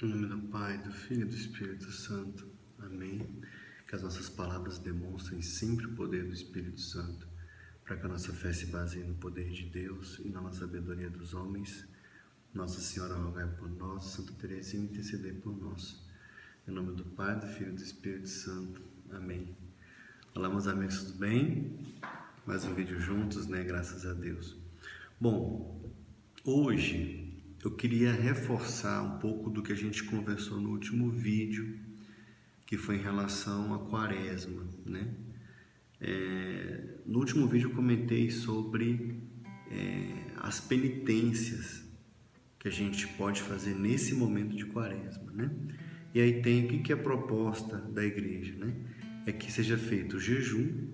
Em nome do Pai, do Filho e do Espírito Santo. Amém. Que as nossas palavras demonstrem sempre o poder do Espírito Santo, para que a nossa fé se baseie no poder de Deus e não na sabedoria dos homens. Nossa Senhora, rogai por nós. Santa Teresinha, intercedei por nós. Em nome do Pai, do Filho e do Espírito Santo. Amém. Olá, meus amigos, tudo bem? Mais um vídeo juntos, né? Graças a Deus. Bom, hoje eu queria reforçar um pouco do que a gente conversou no último vídeo, que foi em relação à Quaresma, né? No último vídeo eu comentei sobre as penitências que a gente pode fazer nesse momento de Quaresma, né? E aí tem o que é a proposta da igreja, né? É que seja feito o jejum,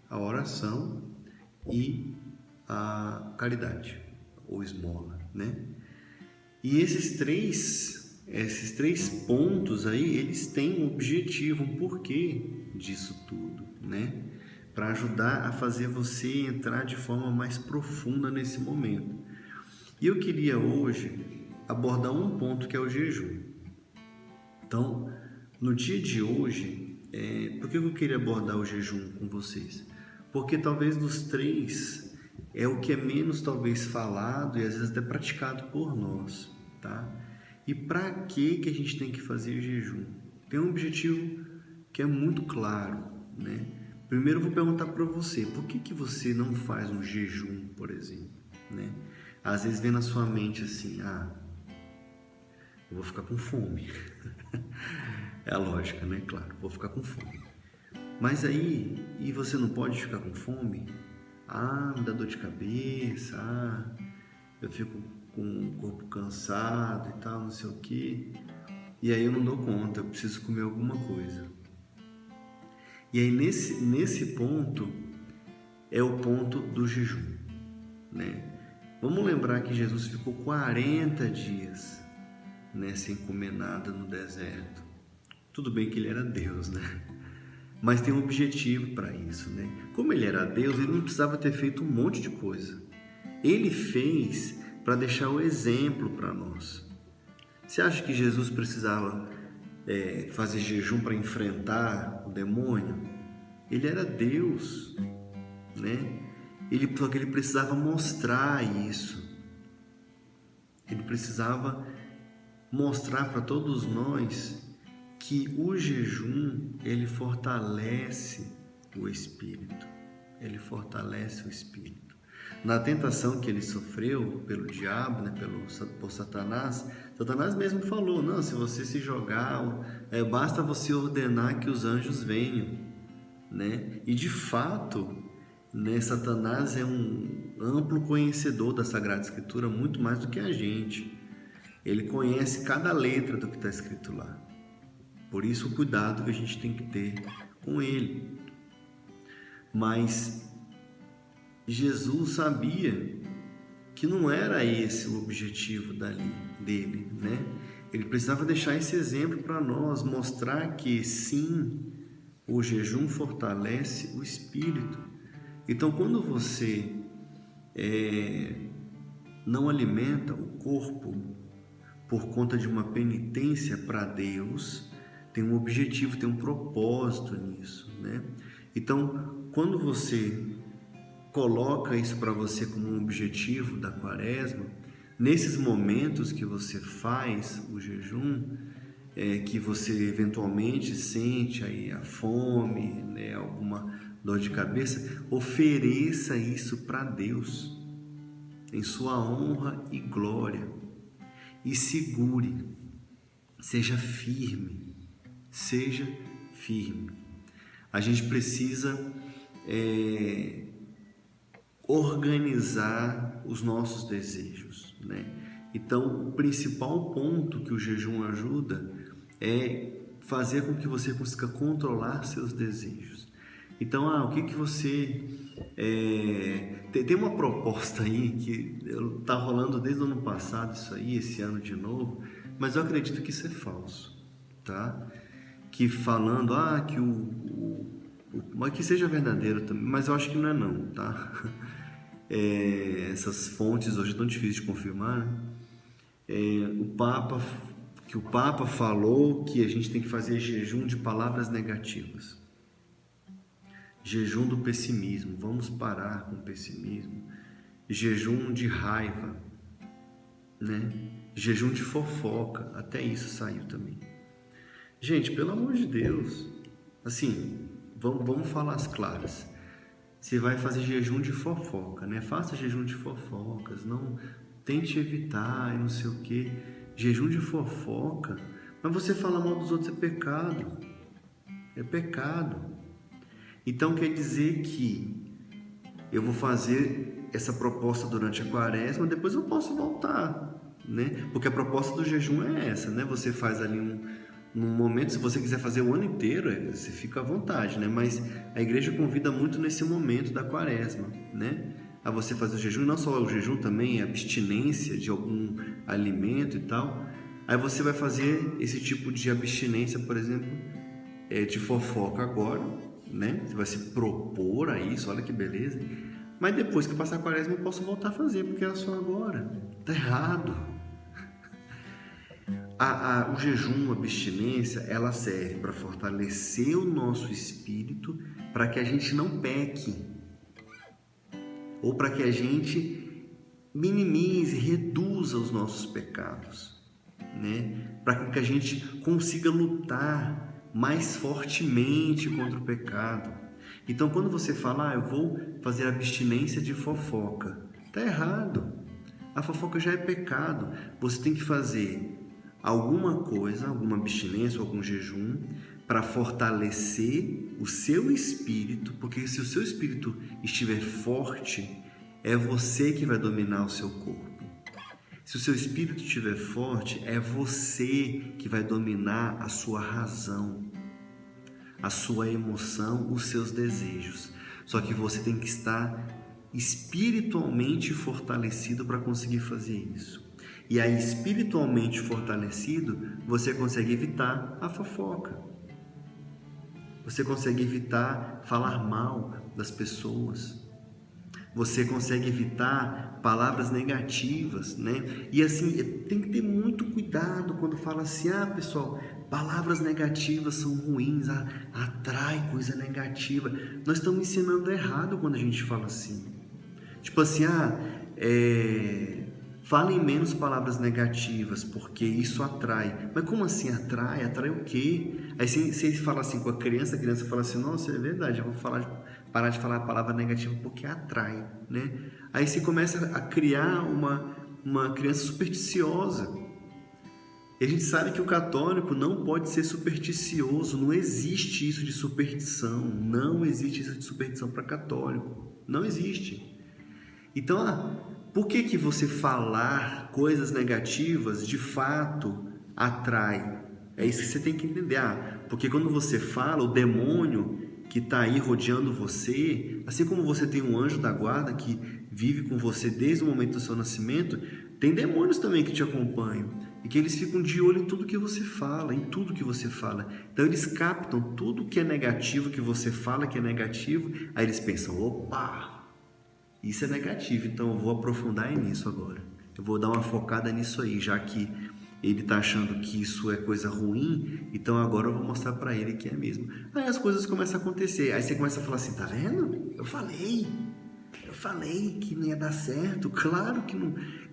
a oração e a caridade, ou esmola, né? E esses três pontos aí, eles têm um objetivo, um porquê disso tudo, né? Para ajudar a fazer você entrar de forma mais profunda nesse momento. E eu queria hoje abordar um ponto que é o jejum. Então, no dia de hoje, por que eu queria abordar o jejum com vocês? Porque talvez dos três é o que é menos talvez falado e às vezes até praticado por nós, tá? E para que a gente tem que fazer jejum? Tem um objetivo que é muito claro, né? Primeiro eu vou perguntar para você, por que você não faz um jejum, por exemplo, né? Às vezes vem na sua mente assim, eu vou ficar com fome. É a lógica, né? Claro, vou ficar com fome. Mas aí, e você não pode ficar com fome? Me dá dor de cabeça, eu fico com o corpo cansado e tal, não sei o quê. E aí eu não dou conta, eu preciso comer alguma coisa. E aí nesse ponto, é o ponto do jejum, né? Vamos lembrar que Jesus ficou 40 dias, né, sem comer nada no deserto. Tudo bem que ele era Deus, né? Mas tem um objetivo para isso, né? Como ele era Deus, ele não precisava ter feito um monte de coisa. Ele fez para deixar o exemplo para nós. Você acha que Jesus precisava fazer jejum para enfrentar o demônio? Ele era Deus, né? Só que ele precisava mostrar isso. Ele precisava mostrar para todos nós que o jejum, ele fortalece o espírito. Ele fortalece o espírito. Na tentação que ele sofreu pelo diabo, né, por Satanás, Satanás mesmo falou, não, se você se jogar, basta você ordenar que os anjos venham, né? E de fato, né, Satanás é um amplo conhecedor da Sagrada Escritura, muito mais do que a gente. Ele conhece cada letra do que está escrito lá. Por isso o cuidado que a gente tem que ter com ele. Mas Jesus sabia que não era esse o objetivo dele, né? Ele precisava deixar esse exemplo para nós, mostrar que sim, o jejum fortalece o espírito. Então, quando você não alimenta o corpo por conta de uma penitência para Deus, tem um objetivo, tem um propósito nisso, né? Então, quando você coloca isso para você como um objetivo da Quaresma, nesses momentos que você faz o jejum, que você eventualmente sente aí a fome, né, alguma dor de cabeça, ofereça isso para Deus, em sua honra e glória, e segure, seja firme. Seja firme. A gente precisa organizar os nossos desejos, né? Então, o principal ponto que o jejum ajuda é fazer com que você consiga controlar seus desejos. Então, o que você... Tem uma proposta aí que está rolando desde o ano passado, isso aí, esse ano de novo, mas eu acredito que isso é falso, tá? Que falando, mas que seja verdadeiro também, mas eu acho que não é não, tá? Essas fontes hoje é tão difícil de confirmar, né? O Papa, que o Papa falou que a gente tem que fazer jejum de palavras negativas. Jejum do pessimismo, vamos parar com o pessimismo. Jejum de raiva, né? Jejum de fofoca, até isso saiu também. Gente, pelo amor de Deus, assim, vamos falar as claras. Você vai fazer jejum de fofoca, né? Faça jejum de fofocas, não tente evitar e não sei o quê. Jejum de fofoca, mas você falar mal dos outros é pecado. É pecado. Então quer dizer que eu vou fazer essa proposta durante a quaresma, depois eu posso voltar, né? Porque a proposta do jejum é essa, né? Você faz ali num momento, se você quiser fazer o ano inteiro, você fica à vontade, né? Mas a igreja convida muito nesse momento da quaresma, né? A você fazer o jejum, não só o jejum também, a abstinência de algum alimento e tal. Aí você vai fazer esse tipo de abstinência, por exemplo, de fofoca agora, né? Você vai se propor a isso, olha que beleza. Mas depois que passar a quaresma eu posso voltar a fazer, porque era só agora. Tá errado. O jejum, a abstinência, ela serve para fortalecer o nosso espírito para que a gente não peque, ou para que a gente minimize, reduza os nossos pecados, né? Para que a gente consiga lutar mais fortemente contra o pecado. Então, quando você fala, eu vou fazer abstinência de fofoca, tá errado. A fofoca já é pecado. Você tem que fazer alguma coisa, alguma abstinência, algum jejum, para fortalecer o seu espírito, porque se o seu espírito estiver forte, é você que vai dominar o seu corpo. Se o seu espírito estiver forte, é você que vai dominar a sua razão, a sua emoção, os seus desejos. Só que você tem que estar espiritualmente fortalecido para conseguir fazer isso. E aí, espiritualmente fortalecido, você consegue evitar a fofoca. Você consegue evitar falar mal das pessoas. Você consegue evitar palavras negativas, né? E assim, tem que ter muito cuidado quando fala assim, pessoal, palavras negativas são ruins, atrai coisa negativa. Nós estamos ensinando errado quando a gente fala assim. Tipo assim, falem menos palavras negativas, porque isso atrai. Mas como assim atrai? Atrai o quê? Aí você fala assim com a criança fala assim, nossa, é verdade, eu vou parar de falar a palavra negativa porque atrai, né? Aí você começa a criar uma criança supersticiosa. E a gente sabe que o católico não pode ser supersticioso, não existe isso de superstição, não existe isso de superstição para católico, não existe. Então, por que você falar coisas negativas de fato atrai? É isso que você tem que entender. Porque quando você fala, o demônio que está aí rodeando você, assim como você tem um anjo da guarda que vive com você desde o momento do seu nascimento, tem demônios também que te acompanham e que eles ficam de olho em tudo que você fala, em tudo que você fala. Então eles captam tudo que é negativo, que você fala que é negativo, aí eles pensam, opa, isso é negativo, então eu vou aprofundar nisso agora. Eu vou dar uma focada nisso aí, já que ele está achando que isso é coisa ruim, então agora eu vou mostrar para ele que é mesmo. Aí as coisas começam a acontecer, aí você começa a falar assim, tá vendo? Eu falei que não ia dar certo, claro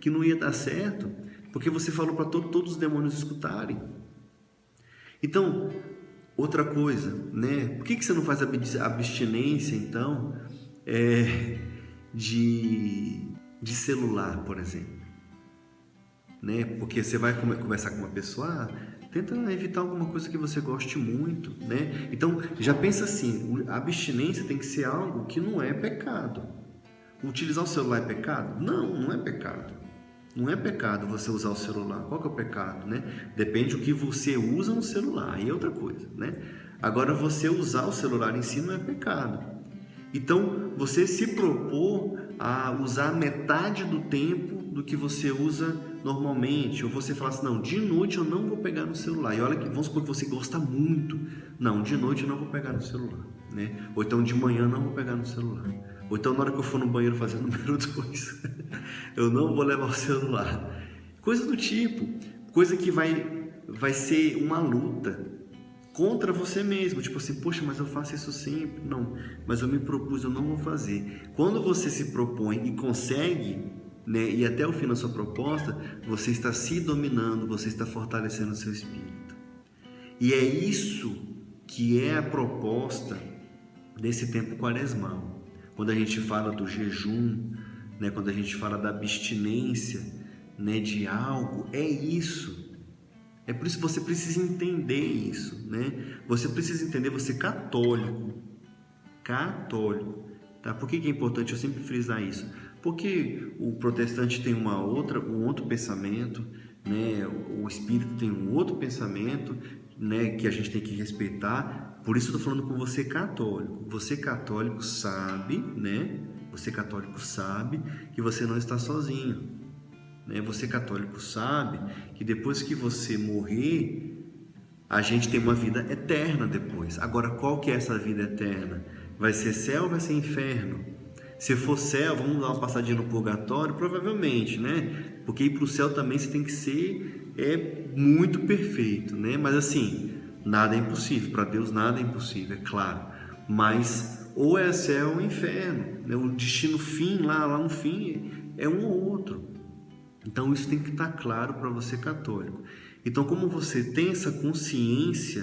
que não ia dar certo, porque você falou para todos os demônios escutarem. Então, outra coisa, né? Por que você não faz abstinência, então, de celular, por exemplo? Né? Porque você vai conversar com uma pessoa, tenta evitar alguma coisa que você goste muito, né? Então, já pensa assim, a abstinência tem que ser algo que não é pecado. Utilizar o celular é pecado? Não é pecado. Não é pecado você usar o celular. Qual que é o pecado, né? Depende do que você usa no celular, aí é outra coisa, né? Agora, você usar o celular em si não é pecado. Então, você se propor a usar metade do tempo do que você usa normalmente, ou você fala assim, não, de noite eu não vou pegar no celular, e olha que, vamos supor que você gosta muito, não, de noite eu não vou pegar no celular, né? Ou então de manhã eu não vou pegar no celular, ou então na hora que eu for no banheiro fazer o número 2, eu não vou levar o celular, coisa do tipo, coisa que vai vai ser uma luta contra você mesmo, tipo assim, poxa, mas eu faço isso sempre. Não, mas eu me propus, eu não vou fazer. Quando você se propõe e consegue, né, e até o fim da sua proposta, você está se dominando, você está fortalecendo o seu espírito. E é isso que é a proposta desse tempo quaresmal. Quando a gente fala do jejum, né, quando a gente fala da abstinência, né, de algo, é isso. É por isso que você precisa entender isso, né? Você precisa entender, você católico, tá? Por que é importante eu sempre frisar isso? Porque o protestante tem um outro pensamento, né? O espírito tem um outro pensamento, né? Que a gente tem que respeitar. Por isso eu estou falando com você católico. Você católico sabe, né? Você católico sabe que você não está sozinho. Você católico sabe que depois que você morrer, a gente tem uma vida eterna depois. Agora, qual que é essa vida eterna? Vai ser céu ou vai ser inferno? Se for céu, vamos dar uma passadinha no purgatório? Provavelmente, né? Porque ir para o céu também você tem que ser muito perfeito, né? Mas assim, nada é impossível. Para Deus nada é impossível, é claro. Mas ou é céu ou inferno, né? O destino fim, lá no fim, é um ou outro. Então isso tem que estar claro para você católico. Então, como você tem essa consciência,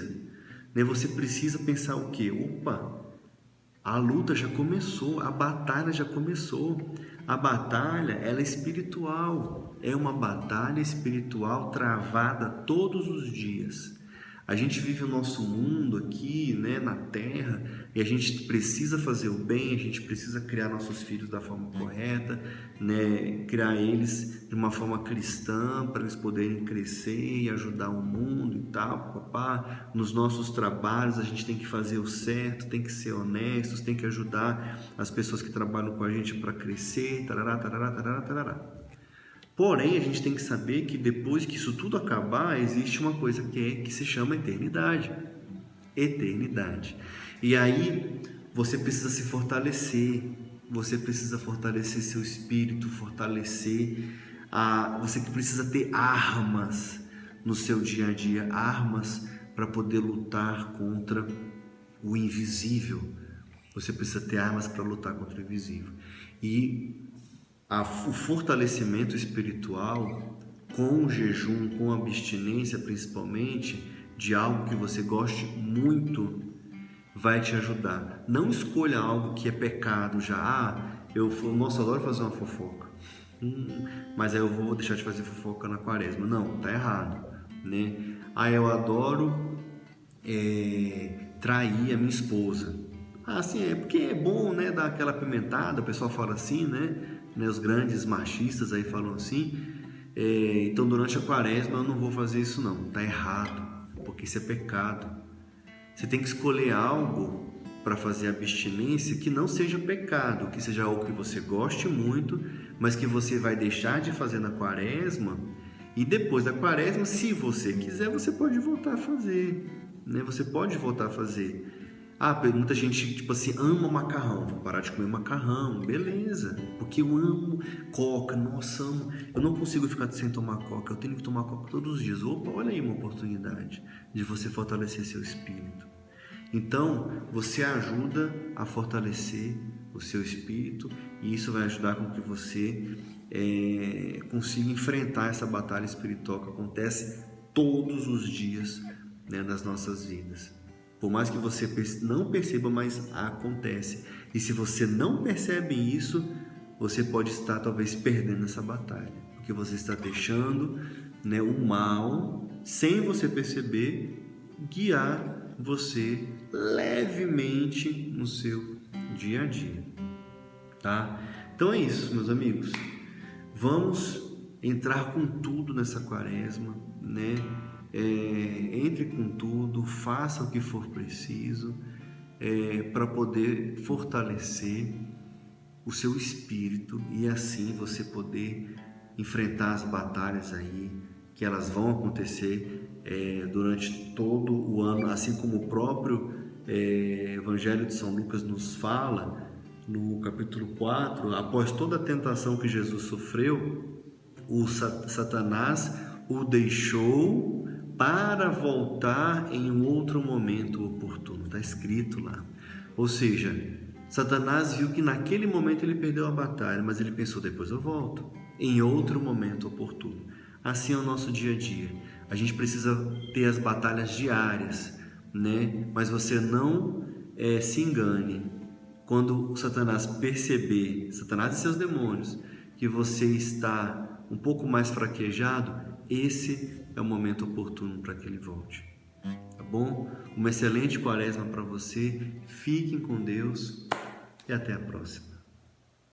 né, você precisa pensar o quê? Opa, a luta já começou, a batalha já começou. A batalha, ela é espiritual, é uma batalha espiritual travada todos os dias. A gente vive o nosso mundo aqui, né, na Terra, e a gente precisa fazer o bem, a gente precisa criar nossos filhos da forma correta, né, criar eles de uma forma cristã, para eles poderem crescer e ajudar o mundo e tal, papá. Nos nossos trabalhos a gente tem que fazer o certo, tem que ser honestos, tem que ajudar as pessoas que trabalham com a gente para crescer, tarará, tarará, tarará, tarará. Porém, a gente tem que saber que depois que isso tudo acabar, existe uma coisa que se chama eternidade. Eternidade. E aí, você precisa se fortalecer, você precisa fortalecer seu espírito, você precisa ter armas no seu dia a dia, armas para poder lutar contra o invisível. Você precisa ter armas para lutar contra o invisível. E o fortalecimento espiritual com o jejum, com a abstinência principalmente, de algo que você goste muito, vai te ajudar. Não escolha algo que é pecado já. Eu adoro fazer uma fofoca. Mas aí eu vou deixar de fazer fofoca na quaresma. Não, tá errado, né? Eu adoro trair a minha esposa. Assim, é porque é bom, né? Dar aquela pimentada, o pessoal fala assim, né? Os grandes machistas aí falam assim. Então durante a quaresma eu não vou fazer isso não, tá errado, porque isso é pecado. Você tem que escolher algo para fazer abstinência que não seja pecado, que seja algo que você goste muito, mas que você vai deixar de fazer na quaresma, e depois da quaresma, se você quiser, você pode voltar a fazer, né? Você pode voltar a fazer. Muita gente, tipo assim, ama macarrão, vou parar de comer macarrão, beleza, porque eu amo coca, nossa, amo, eu não consigo ficar sem tomar coca, eu tenho que tomar coca todos os dias. Opa, olha aí uma oportunidade de você fortalecer seu espírito. Então, você ajuda a fortalecer o seu espírito, e isso vai ajudar com que você consiga enfrentar essa batalha espiritual que acontece todos os dias, né, nas nossas vidas. Por mais que você não perceba, mas acontece. E se você não percebe isso, você pode estar talvez perdendo essa batalha, porque você está deixando, né, o mal, sem você perceber, guiar você levemente no seu dia a dia, tá? Então é isso, meus amigos. Vamos entrar com tudo nessa quaresma, né? Entre com tudo, faça o que for preciso para poder fortalecer o seu espírito e assim você poder enfrentar as batalhas aí, que elas vão acontecer durante todo o ano, assim como o próprio Evangelho de São Lucas nos fala, no capítulo 4, após toda a tentação que Jesus sofreu, o Satanás o deixou para voltar em um outro momento oportuno. Está escrito lá. Ou seja, Satanás viu que naquele momento ele perdeu a batalha, mas ele pensou, depois eu volto, em outro momento oportuno. Assim é o nosso dia a dia. A gente precisa ter as batalhas diárias, né? Mas você não se engane. Quando Satanás perceber, Satanás e seus demônios, que você está um pouco mais fraquejado, esse é o momento oportuno para que ele volte. Tá bom? Uma excelente quaresma para você. Fiquem com Deus e até a próxima.